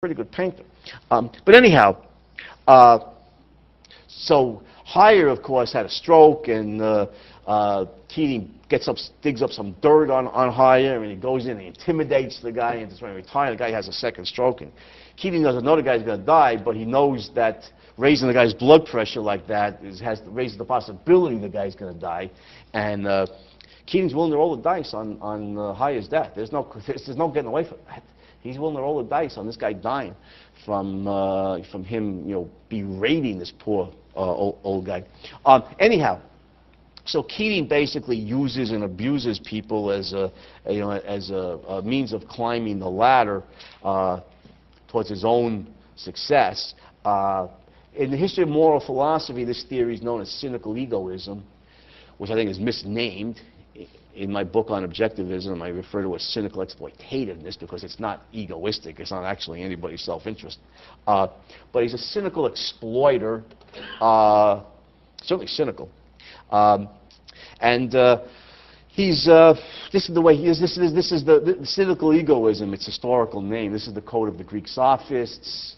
pretty good painter. But anyhow, so Heyer, of course, had a stroke, and Keating digs up some dirt on Heyer, and he goes in and intimidates the guy, and just when he retires, the guy has a second stroke. And Keating doesn't know the guy's going to die, but he knows that raising the guy's blood pressure like that raises the possibility the guy's going to die. And Keating's willing to roll the dice on Heyer's death. There's no getting away from that. He's willing to roll the dice on this guy dying from him, berating this poor old guy. Anyhow, so Keating basically uses and abuses people as a means of climbing the ladder towards his own success. In the history of moral philosophy, this theory is known as cynical egoism, which I think is misnamed. In my book on objectivism, I refer to it as cynical exploitativeness because it's not egoistic. It's not actually anybody's self-interest. But he's a cynical exploiter, certainly cynical. This is the way he is. This is the cynical egoism. Its historical name. This is the code of the Greek sophists.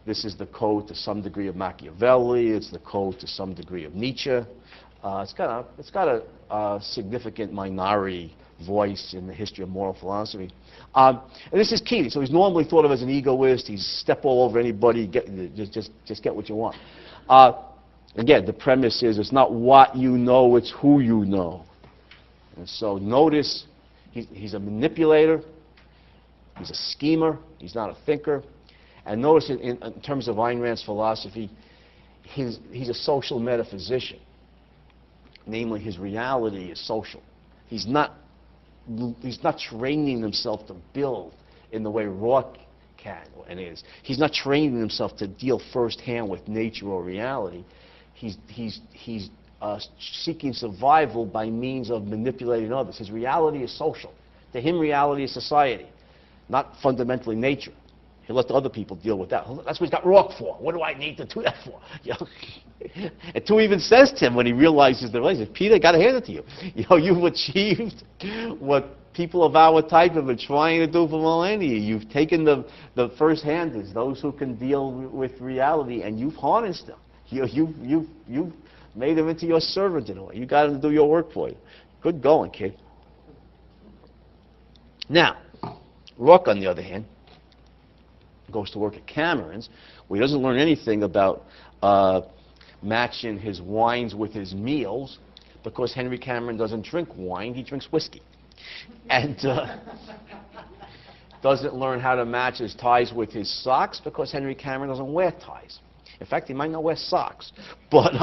This is the code to some degree of Machiavelli. It's the code to some degree of Nietzsche. It's got a significant minority voice in the history of moral philosophy. And this is Keating. So he's normally thought of as an egoist. He's step all over anybody. Just get what you want. Again, the premise is it's not what you know, it's who you know. And so notice he's a manipulator. He's a schemer. He's not a thinker. And notice in terms of Ayn Rand's philosophy, he's a social metaphysician. Namely, his reality is social. He's not training himself to build in the way Roark can and is. He's not training himself to deal firsthand with nature or reality. He's seeking survival by means of manipulating others. His reality is social. To him, reality is society, not fundamentally nature. He'll let the other people deal with that. That's what he's got Roark for. What do I need to do that for? And Toohey even says to him when he realizes the relationship, Peter, I got to hand it to you. You've achieved what people of our type have been trying to do for millennia. You've taken the first-handers, those who can deal with reality, and you've harnessed them. You've made them into your servant in a way. You got them to do your work for you. Good going, kid. Now, Roark, on the other hand, goes to work at Cameron's, where he doesn't learn anything about matching his wines with his meals, because Henry Cameron doesn't drink wine, he drinks whiskey. And doesn't learn how to match his ties with his socks, because Henry Cameron doesn't wear ties. In fact, he might not wear socks. But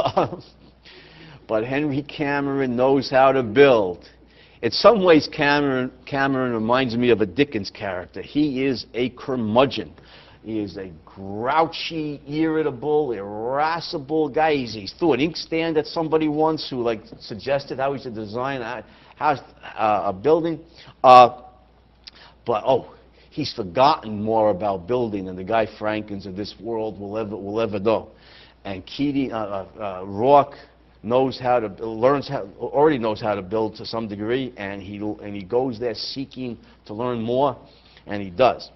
Henry Cameron knows how to build. In some ways, Cameron reminds me of a Dickens character. He is a curmudgeon. He is a grouchy, irritable, irascible guy. He threw an inkstand at somebody once who suggested how he should design a building. He's forgotten more about building than the Guy Frankens of this world will ever know. And Keating, Roark already knows how to build to some degree, and he goes there seeking to learn more, and he does.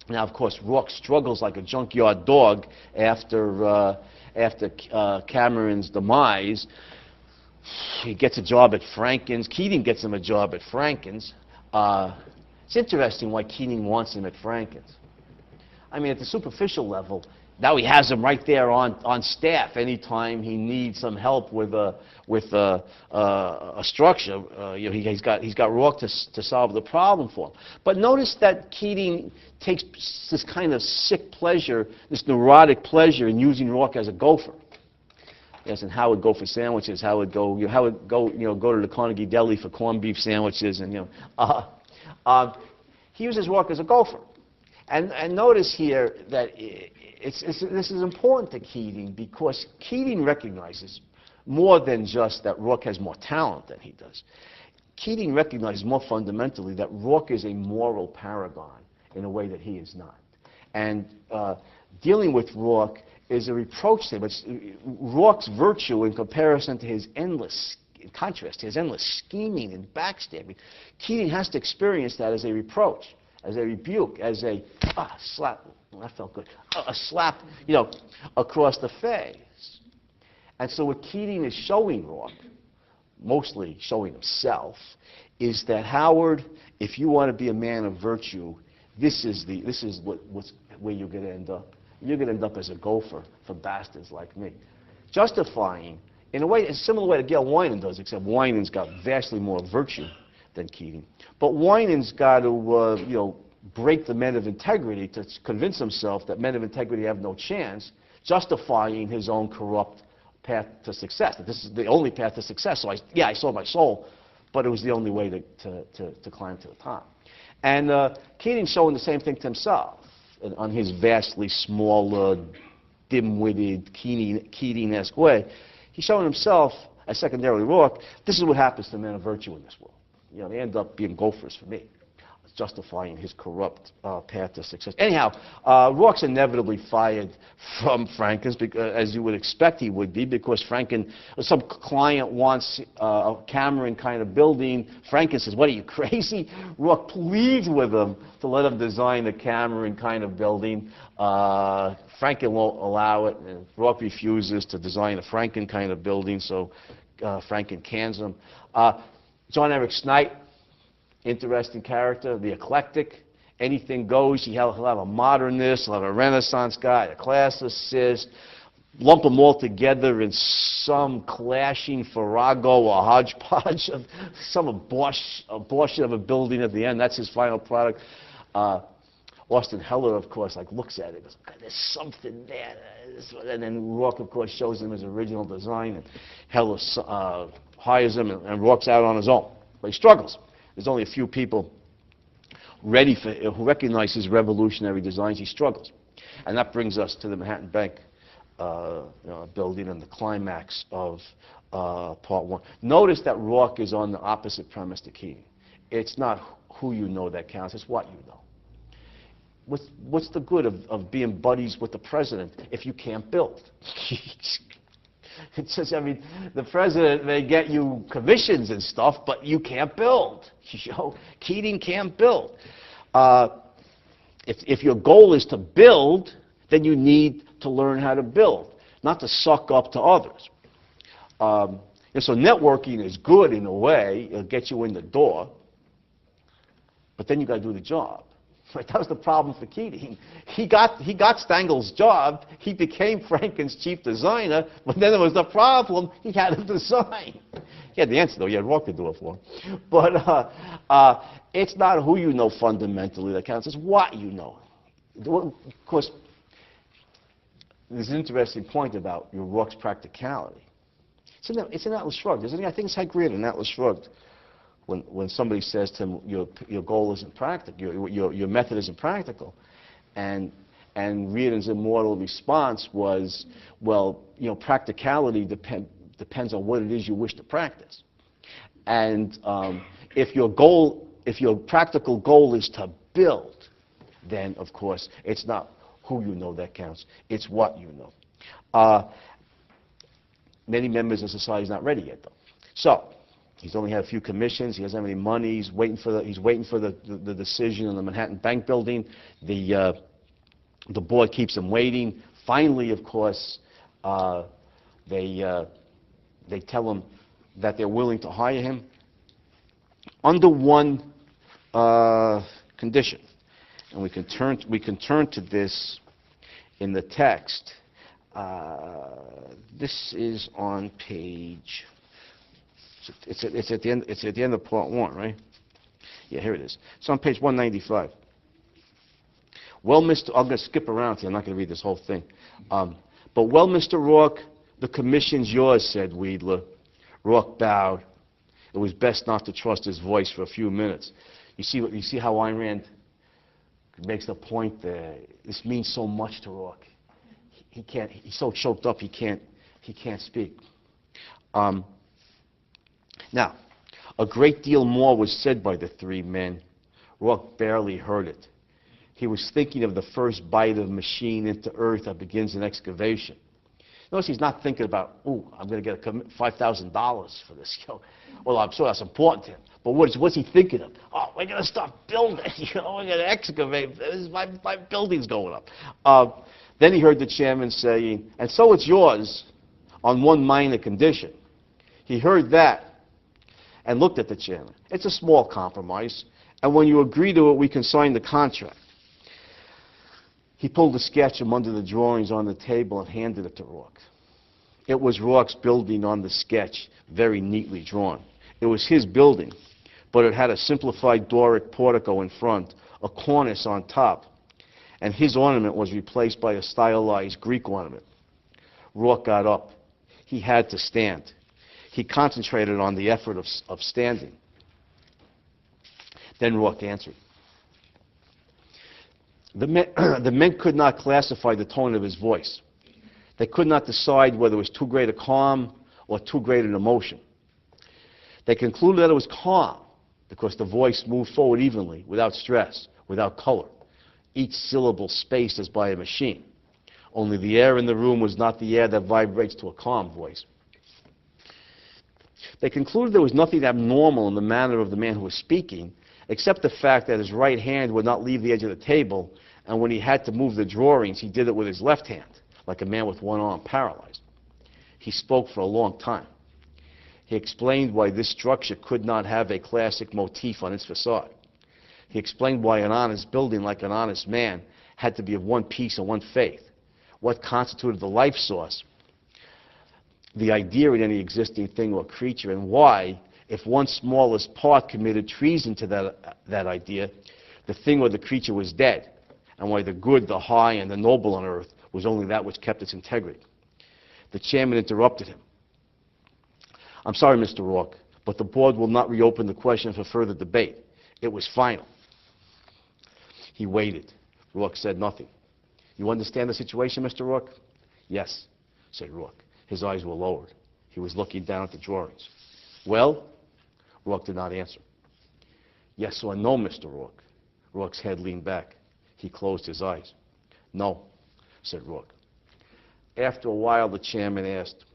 Now, of course, Roark struggles like a junkyard dog after Cameron's demise. He gets a job at Franken's. Keating gets him a job at Franken's. It's interesting why Keating wants him at Franken's. I mean, at the superficial level, now he has him right there on staff anytime he needs some help with a structure. He's got Roark to solve the problem for him. But notice that Keating takes this kind of sick pleasure, this neurotic pleasure in using Roark as a gopher. Yes, and how would go for sandwiches? How would go to the Carnegie Deli for corned beef sandwiches? And he uses Roark as a gopher. And notice here that this is important to Keating, because Keating recognizes more than just that Roark has more talent than he does. Keating recognizes more fundamentally that Roark is a moral paragon in a way that he is not. And dealing with Roark is a reproach to him. It's Roark's virtue in comparison to his endless, in contrast to his endless scheming and backstabbing. Keating has to experience that as a reproach. as a rebuke, as a slap. That felt good. A slap, across the face. And so what Keating is showing Roark, mostly showing himself, is that Howard, if you want to be a man of virtue, this is where you're going to end up. You're going to end up as a gopher for bastards like me. Justifying, in a way, a similar way that Gail Wynand does, except Wynand's got vastly more virtue than Keating. But Wynand's got to, break the men of integrity to convince himself that men of integrity have no chance, justifying his own corrupt path to success. That this is the only path to success. So I sold my soul, but it was the only way to climb to the top. And Keating's showing the same thing to himself on his vastly smaller, dim-witted, Keating-esque way. He's showing himself, as secondarily Roark, this is what happens to men of virtue in this world. They end up being gophers for me, justifying his corrupt path to success. Anyhow, Roark's inevitably fired from Franken's, as you would expect he would be, because some client wants a Cameron kind of building. Franken says, "What are you, crazy?" Roark pleads with him to let him design the Cameron kind of building. Franken won't allow it, and Roark refuses to design a Franken kind of building, so Franken cans him. John Eric Knight, interesting character, the eclectic, anything goes. He'll have a modernist, he'll have a Renaissance guy, a classicist, lump them all together in some clashing farrago or hodgepodge of some abortion of a building at the end. That's his final product. Austin Heller, of course, looks at it and goes, "There's something there." And then Roark, of course, shows him his original design, and Heller hires him, and Roark's out on his own. But he struggles. There's only a few people who recognize his revolutionary designs. He struggles. And that brings us to the Manhattan Bank building and the climax of part one. Notice that Roark is on the opposite premise to Keating. It's not who you know that counts, it's what you know. What's the good of being buddies with the president if you can't build? It says, the president may get you commissions and stuff, but you can't build. Keating can't build. If your goal is to build, then you need to learn how to build, not to suck up to others. And so networking is good in a way. It'll get you in the door, but then you got to do the job. Right, that was the problem for Keating. He got Stengel's job. He became Franken's chief designer, but then there was the problem. He had to design. He had the answer, though. He had Roark to do it for him. But it's not who you know fundamentally that counts. It's what you know. Of course, there's an interesting point about your Roark's practicality. It's in Atlas Shrugged, isn't it? I think it's Hank Reardon in Atlas Shrugged. When somebody says to him, your goal isn't practical, your method isn't practical, and Reardon's immortal response was, well, practicality depends on what it is you wish to practice, and if your practical goal is to build, then of course it's not who you know that counts, it's what you know. Many members of society is not ready yet, though. So. He's only had a few commissions. He doesn't have any money. He's waiting for the decision on the Manhattan Bank building. The board keeps him waiting. Finally, of course, they tell him that they're willing to hire him under one condition, and we can turn to this in the text. This is on page. It's at the end of part one, right? Yeah, here it is. It's on page 195. Well, I'm going to skip around here. I'm not going to read this whole thing. But, well, Mr. Roark, the commission's yours, said Weidler. Roark bowed. It was best not to trust his voice for a few minutes. You see how Ayn Rand makes the point there. This means so much to Roark. He's so choked up he can't speak. Now, a great deal more was said by the three men. Roark barely heard it. He was thinking of the first bite of machine into earth that begins an excavation. Notice he's not thinking about, I'm going to get $5,000 for this. Well, I'm sure that's important to him. But what's he thinking of? Oh, we're going to start building. We're going to excavate. My building's going up. Then he heard the chairman saying, and so it's yours on one minor condition. He heard that and looked at the chairman. It's a small compromise, and when you agree to it, we can sign the contract. He pulled a sketch from under the drawings on the table and handed it to Roark. It was Roark's building on the sketch, very neatly drawn. It was his building, but it had a simplified Doric portico in front, a cornice on top, and his ornament was replaced by a stylized Greek ornament. Roark got up. He had to stand. He concentrated on the effort of standing. Then Roark answered. The men could not classify the tone of his voice. They could not decide whether it was too great a calm or too great an emotion. They concluded that it was calm because the voice moved forward evenly, without stress, without color, each syllable spaced as by a machine. Only the air in the room was not the air that vibrates to a calm voice. They concluded there was nothing abnormal in the manner of the man who was speaking, except the fact that his right hand would not leave the edge of the table, and when he had to move the drawings, he did it with his left hand, like a man with one arm paralyzed. He spoke for a long time. He explained why this structure could not have a classic motif on its facade. He explained why an honest building, like an honest man, had to be of one piece and one faith. What constituted the life source, the idea in any existing thing or creature, and why, if one smallest part committed treason to that idea, the thing or the creature was dead, and why the good, the high, and the noble on earth was only that which kept its integrity. The chairman interrupted him. I'm sorry, Mr. Roark, but the board will not reopen the question for further debate. It was final. He waited. Roark said nothing. You understand the situation, Mr. Roark? Yes, said Roark. His eyes were lowered. He was looking down at the drawings. Well? Roark did not answer. Yes or no, Mr. Roark? Roark's head leaned back. He closed his eyes. No, said Roark. After a while, the chairman asked,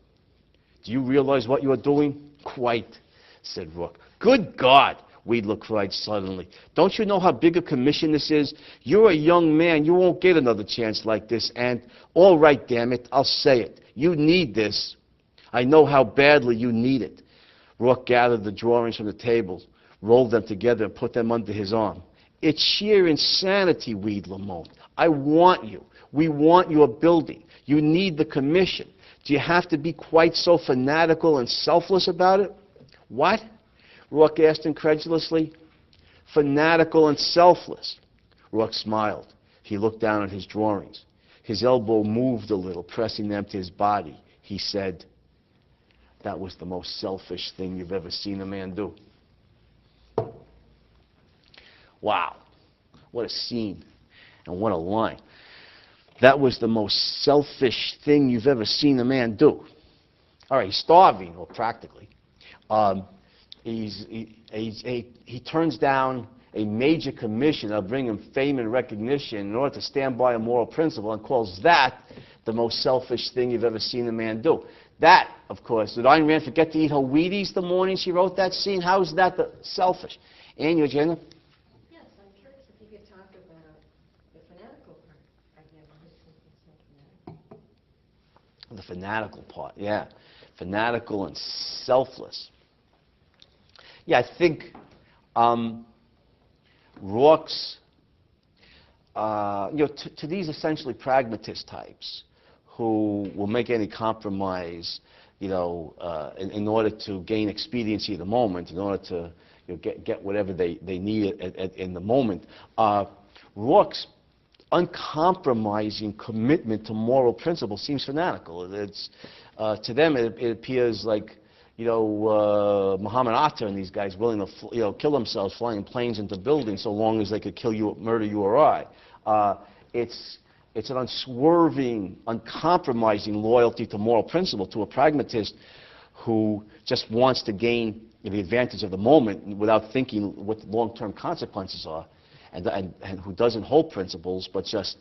do you realize what you are doing? Quite, said Roark. Good God, Weidler cried suddenly. Don't you know how big a commission this is? You're a young man. You won't get another chance like this. And, all right, damn it, I'll say it. You need this. I know how badly you need it. Roark gathered the drawings from the tables, rolled them together, and put them under his arm. It's sheer insanity, Weidler moaned. I want you. We want your building. You need the commission. Do you have to be quite so fanatical and selfless about it? What? Roark asked incredulously. Fanatical and selfless. Roark smiled. He looked down at his drawings. His elbow moved a little, pressing them to his body. He said, that was the most selfish thing you've ever seen a man do. Wow. What a scene. And what a line. That was the most selfish thing you've ever seen a man do. All right, he's starving, or practically. He turns down a major commission that'll bring him fame and recognition in order to stand by a moral principle, and calls that the most selfish thing you've ever seen a man do. That, of course, did Ayn Rand forget to eat her Wheaties the morning she wrote that scene? How is that selfish? And your agenda? Yes, I'm curious if you could talk about the fanatical part. I've never heard something so fanatical. The fanatical part, yeah. Fanatical and selfless. Yeah, I think Roark's, to these essentially pragmatist types who will make any compromise, in order to gain expediency of the moment, in order to get whatever they need in the moment, Roark's uncompromising commitment to moral principles seems fanatical. It's, to them, it appears like, Muhammad Atta and these guys willing to, kill themselves flying planes into buildings so long as they could kill you, murder you or I. It's an unswerving, uncompromising loyalty to moral principle, to a pragmatist who just wants to gain the advantage of the moment without thinking what the long-term consequences are, and who doesn't hold principles but just